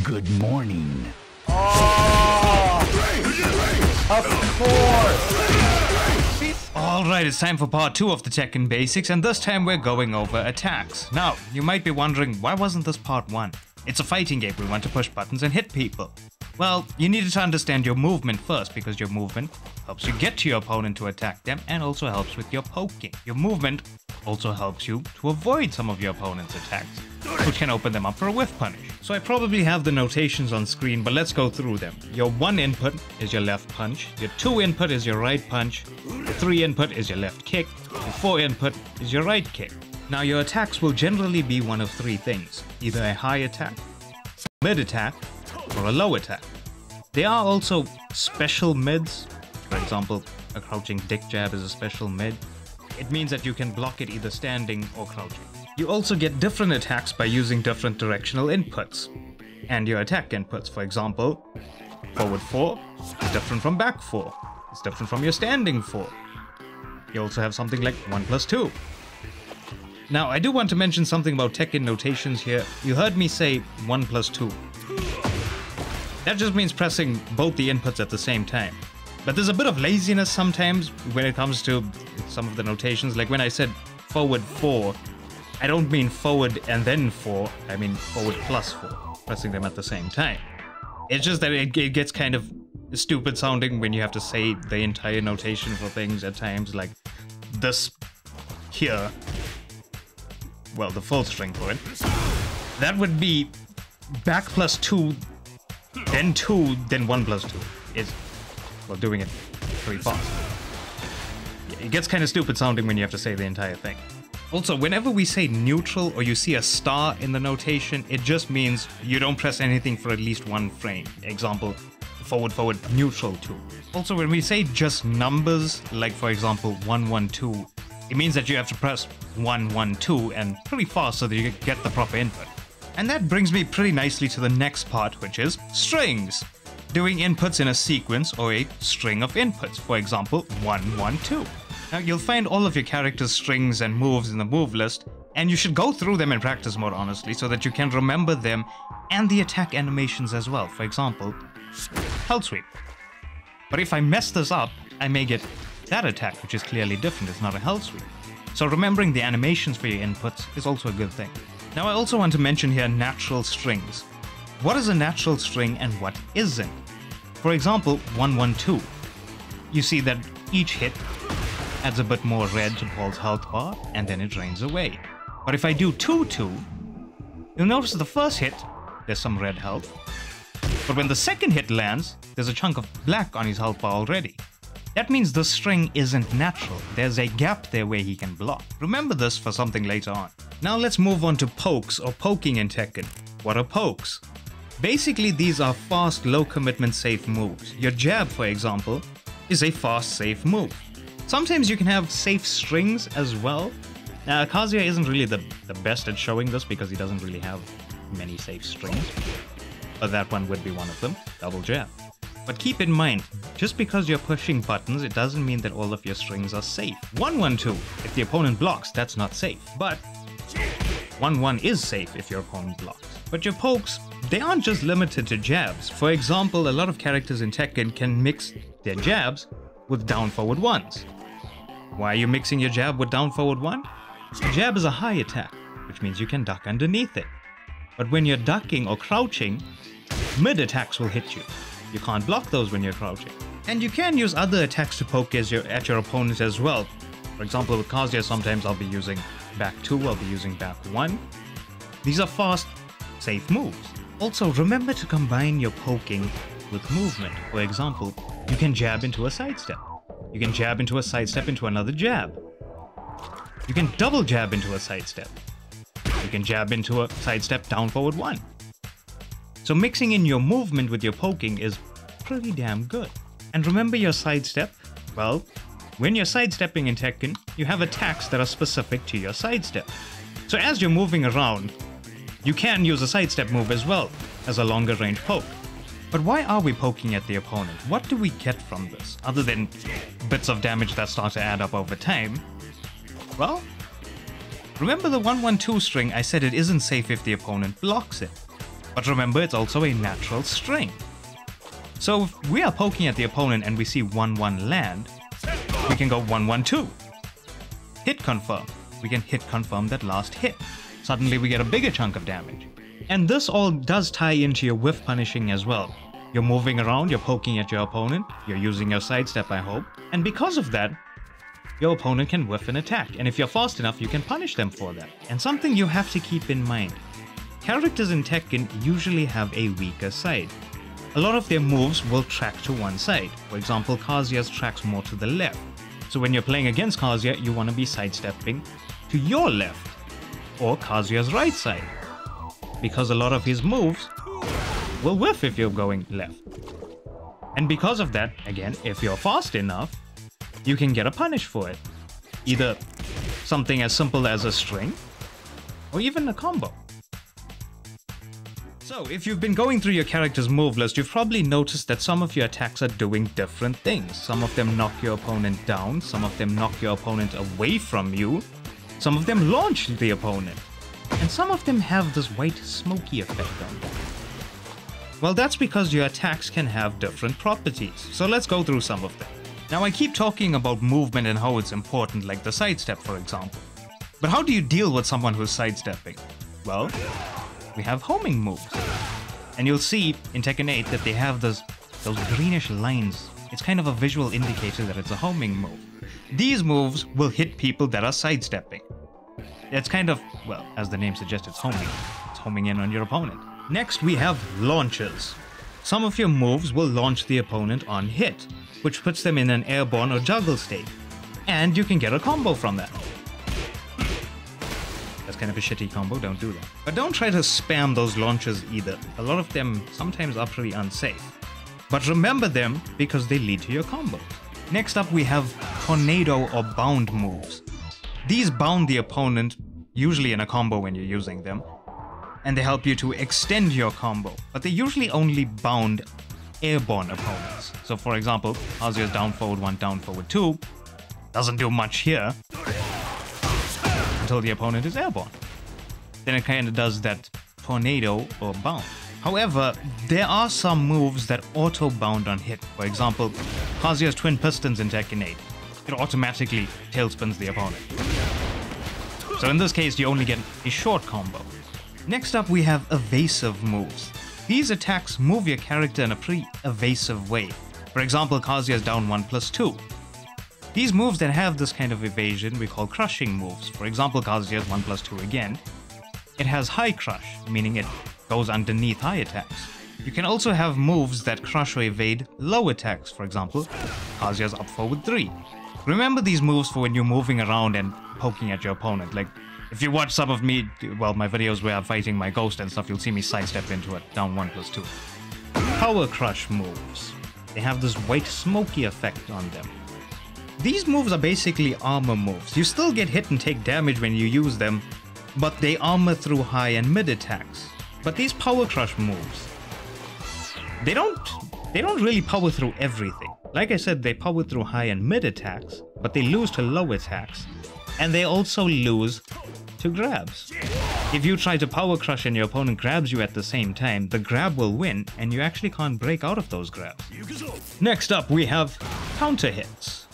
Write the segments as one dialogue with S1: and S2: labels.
S1: Good morning.
S2: Oh! Of course!
S3: Alright, it's time for part 2 of the Tekken basics, and this time we're going over attacks. Now, you might be wondering, why wasn't this part 1? It's a fighting game, we want to push buttons and hit people. Well, you needed to understand your movement first, because your movement helps you get to your opponent to attack them, and also helps with your poking. Your movement also helps you to avoid some of your opponent's attacks, which can open them up for a whiff punish. So I probably have the notations on screen, but let's go through them. Your 1 input is your left punch, your 2 input is your right punch, your 3 input is your left kick, your 4 input is your right kick. Now your attacks will generally be one of 3 things, either a high attack, mid attack, or a low attack. There are also special mids. For example, a crouching dick jab is a special mid. It means that you can block it either standing or crouching. You also get different attacks by using different directional inputs. And your attack inputs, for example, forward 4 is different from back 4. It's different from your standing 4. You also have something like 1+2. Now, I do want to mention something about Tekken notations here. You heard me say 1+2. That just means pressing both the inputs at the same time. But there's a bit of laziness sometimes when it comes to some of the notations. Like when I said forward 4, I don't mean forward and then 4, I mean forward plus 4, pressing them at the same time. It's just that it gets kind of stupid sounding when you have to say the entire notation for things at times, like this here. Well, the full string for it. That would be back plus 2, then 2, then 1+2. Is, well, doing it pretty fast. Yeah, it gets kind of stupid sounding when you have to say the entire thing. Also, whenever we say neutral or you see a star in the notation, it just means you don't press anything for at least 1 frame. Example, forward, forward, neutral 2. Also, when we say just numbers, like for example 112, it means that you have to press 112 and pretty fast so that you get the proper input. And that brings me pretty nicely to the next part, which is strings. Doing inputs in a sequence or a string of inputs, for example 112. Now you'll find all of your character's strings and moves in the move list, and you should go through them in practice mode honestly, so that you can remember them and the attack animations as well. For example, Hell Sweep. But if I mess this up, I may get that attack, which is clearly different. It's not a Hell Sweep. So remembering the animations for your inputs is also a good thing. Now I also want to mention here natural strings. What is a natural string and what isn't? For example, 112. You see that each hit adds a bit more red to Paul's health bar, and then it drains away. But if I do 2-2, you'll notice the first hit, there's some red health. But when the second hit lands, there's a chunk of black on his health bar already. That means the string isn't natural. There's a gap there where he can block. Remember this for something later on. Now let's move on to pokes or poking in Tekken. What are pokes? Basically, these are fast, low commitment, safe moves. Your jab, for example, is a fast, safe move. Sometimes you can have safe strings as well. Now, Kazuya isn't really the best at showing this because he doesn't really have many safe strings. But that one would be one of them, double jab. But keep in mind, just because you're pushing buttons, it doesn't mean that all of your strings are safe. 1-1-2, if the opponent blocks, that's not safe. But 1-1 is safe if your opponent blocks. But your pokes, they aren't just limited to jabs. For example, a lot of characters in Tekken can mix their jabs with down forward 1s. Why are you mixing your jab with down forward 1? A jab is a high attack, which means you can duck underneath it. But when you're ducking or crouching, mid attacks will hit you. You can't block those when you're crouching. And you can use other attacks to poke at your opponent as well. For example, with Kazuya, sometimes I'll be using back 2, I'll be using back 1. These are fast, safe moves. Also, remember to combine your poking with movement. For example, you can jab into a sidestep. You can jab into a sidestep into another jab. You can double jab into a sidestep. You can jab into a sidestep down forward 1. So mixing in your movement with your poking is pretty damn good. And remember your sidestep? Well, when you're sidestepping in Tekken, you have attacks that are specific to your sidestep. So as you're moving around, you can use a sidestep move as well as a longer range poke. But why are we poking at the opponent? What do we get from this, other than bits of damage that start to add up over time? Well, remember the 1-1-2 string? I said it isn't safe if the opponent blocks it. But remember, it's also a natural string. So if we are poking at the opponent and we see 1-1 land, we can go 1-1-2. Hit confirm. We can hit confirm that last hit. Suddenly we get a bigger chunk of damage. And this all does tie into your whiff punishing as well. You're moving around, you're poking at your opponent, you're using your sidestep, I hope. And because of that, your opponent can whiff an attack. And if you're fast enough, you can punish them for that. And something you have to keep in mind. Characters in Tekken usually have a weaker side. A lot of their moves will track to one side. For example, Kazuya's tracks more to the left. So when you're playing against Kazuya, you want to be sidestepping to your left or Kazuya's right side, because a lot of his moves will whiff if you're going left. And because of that, again, if you're fast enough, you can get a punish for it. Either something as simple as a string or even a combo. So, if you've been going through your character's move list, you've probably noticed that some of your attacks are doing different things. Some of them knock your opponent down, some of them knock your opponent away from you, some of them launch the opponent, and some of them have this white smoky effect on them. Well, that's because your attacks can have different properties, so let's go through some of them. Now, I keep talking about movement and how it's important, like the sidestep, for example. But how do you deal with someone who's sidestepping? Well, we have homing moves. And you'll see in Tekken 8 that they have those greenish lines. It's kind of a visual indicator that it's a homing move. These moves will hit people that are sidestepping. It's kind of, well, as the name suggests, it's homing. It's homing in on your opponent. Next, we have launches. Some of your moves will launch the opponent on hit, which puts them in an airborne or juggle state. And you can get a combo from that. That's kind of a shitty combo, don't do that. But don't try to spam those launches either. A lot of them sometimes are pretty unsafe. But remember them because they lead to your combo. Next up we have tornado or bound moves. These bound the opponent, usually in a combo when you're using them, and they help you to extend your combo, but they usually only bound airborne opponents. So for example, Kazuya's down forward 1, down forward 2 doesn't do much here until the opponent is airborne. Then it kind of does that tornado or bound. However, there are some moves that auto-bound on hit. For example, Kazuya's twin pistons in Tekken 8. It automatically tailspins the opponent. So in this case, you only get a short combo. Next up, we have evasive moves. These attacks move your character in a pretty evasive way. For example, Kazuya's down 1+2. These moves that have this kind of evasion we call crushing moves. For example, Kazuya's 1+2 again. It has high crush, meaning it goes underneath high attacks. You can also have moves that crush or evade low attacks. For example, Kazuya's up forward 3. Remember these moves for when you're moving around and poking at your opponent. Like, if you watch some of me, well, my videos where I'm fighting my ghost and stuff, you'll see me sidestep into it, down 1+2. Power crush moves. They have this white smoky effect on them. These moves are basically armor moves. You still get hit and take damage when you use them, but they armor through high and mid attacks. But these power crush moves, they don't really power through everything. Like I said, they power through high and mid attacks, but they lose to low attacks. And they also lose to grabs. If you try to power crush and your opponent grabs you at the same time, the grab will win and you actually can't break out of those grabs. Next up, we have counter hits.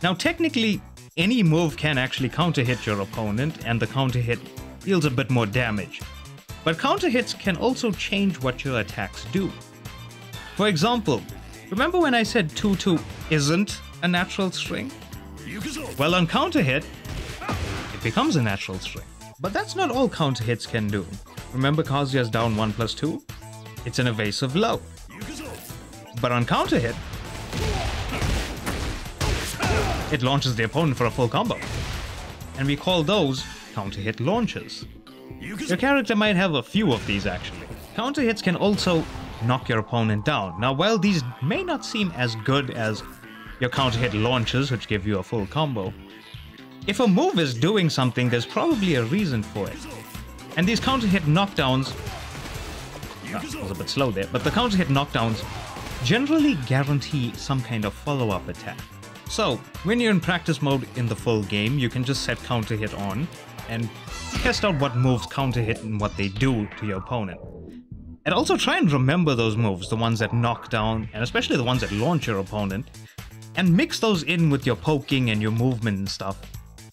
S3: Now technically, any move can actually counter hit your opponent and the counter hit deals a bit more damage. But counter hits can also change what your attacks do. For example, remember when I said 2-2 isn't a natural string? Well, on counter hit, it becomes a natural string. But that's not all counter hits can do. Remember Kazuya's down 1+2? It's an evasive low. But on counter hit, it launches the opponent for a full combo. And we call those counter hit launches. Your character might have a few of these actually. Counter hits can also knock your opponent down. Now while these may not seem as good as your counter hit launches, which give you a full combo, if a move is doing something, there's probably a reason for it. And these counter hit knockdowns, I was a bit slow there, but the counter hit knockdowns generally guarantee some kind of follow-up attack. So when you're in practice mode in the full game, you can just set counter hit on and test out what moves counter hit and what they do to your opponent. And also try and remember those moves, the ones that knock down, and especially the ones that launch your opponent, and mix those in with your poking and your movement and stuff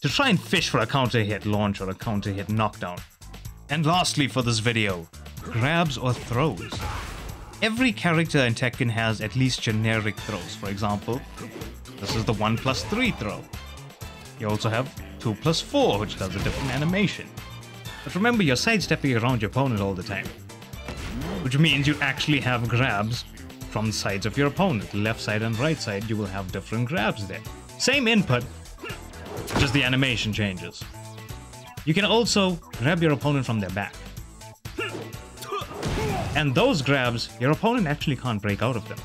S3: to try and fish for a counter hit launch or a counter hit knockdown. And lastly for this video, grabs or throws. Every character in Tekken has at least generic throws. For example, this is the 1+3 throw. You also have 2+4, which does a different animation. But remember, you're sidestepping around your opponent all the time, which means you actually have grabs from the sides of your opponent. Left side and right side, you will have different grabs there. Same input, just the animation changes. You can also grab your opponent from their back. And those grabs, your opponent actually can't break out of them.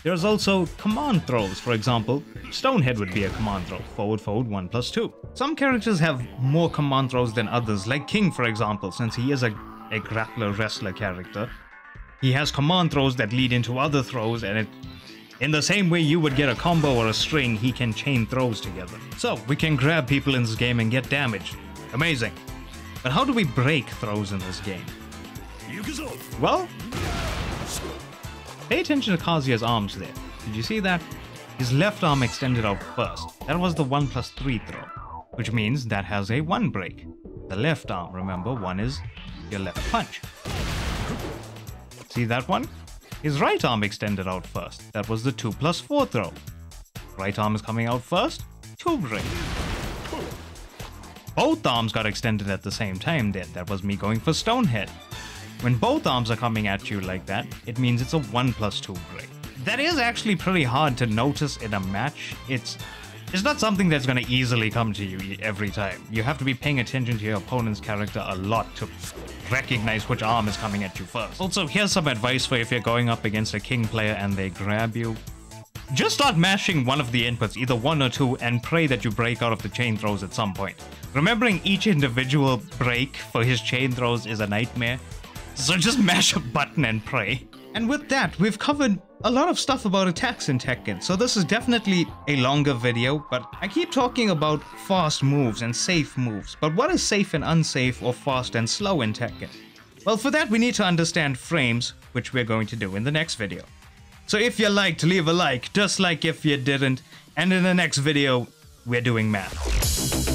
S3: There's also command throws. For example, Stonehead would be a command throw. Forward, forward, 1+2. Some characters have more command throws than others, like King, for example, since he is a grappler wrestler character. He has command throws that lead into other throws, and in the same way you would get a combo or a string, he can chain throws together. So we can grab people in this game and get damage. Amazing. But how do we break throws in this game? Well, pay attention to Kazuya's arms there. Did you see that? His left arm extended out first. That was the 1+3 throw, which means that has a 1 break. The left arm, remember, 1 is your left punch. See that one? His right arm extended out first. That was the 2+4 throw. Right arm is coming out first, 2 break. Both arms got extended at the same time there. That was me going for Stonehead. When both arms are coming at you like that, it means it's a 1+2 break. That is actually pretty hard to notice in a match. It's not something that's going to easily come to you every time. You have to be paying attention to your opponent's character a lot to recognize which arm is coming at you first. Also, here's some advice for if you're going up against a King player and they grab you. Just start mashing one of the inputs, either 1 or 2, and pray that you break out of the chain throws at some point. Remembering each individual break for his chain throws is a nightmare. So just mash a button and pray. And with that, we've covered a lot of stuff about attacks in Tekken, so this is definitely a longer video, but I keep talking about fast moves and safe moves. But what is safe and unsafe, or fast and slow in Tekken? Well, for that we need to understand frames, which we're going to do in the next video. So if you liked, leave a like, dislike if you didn't, and in the next video, we're doing math.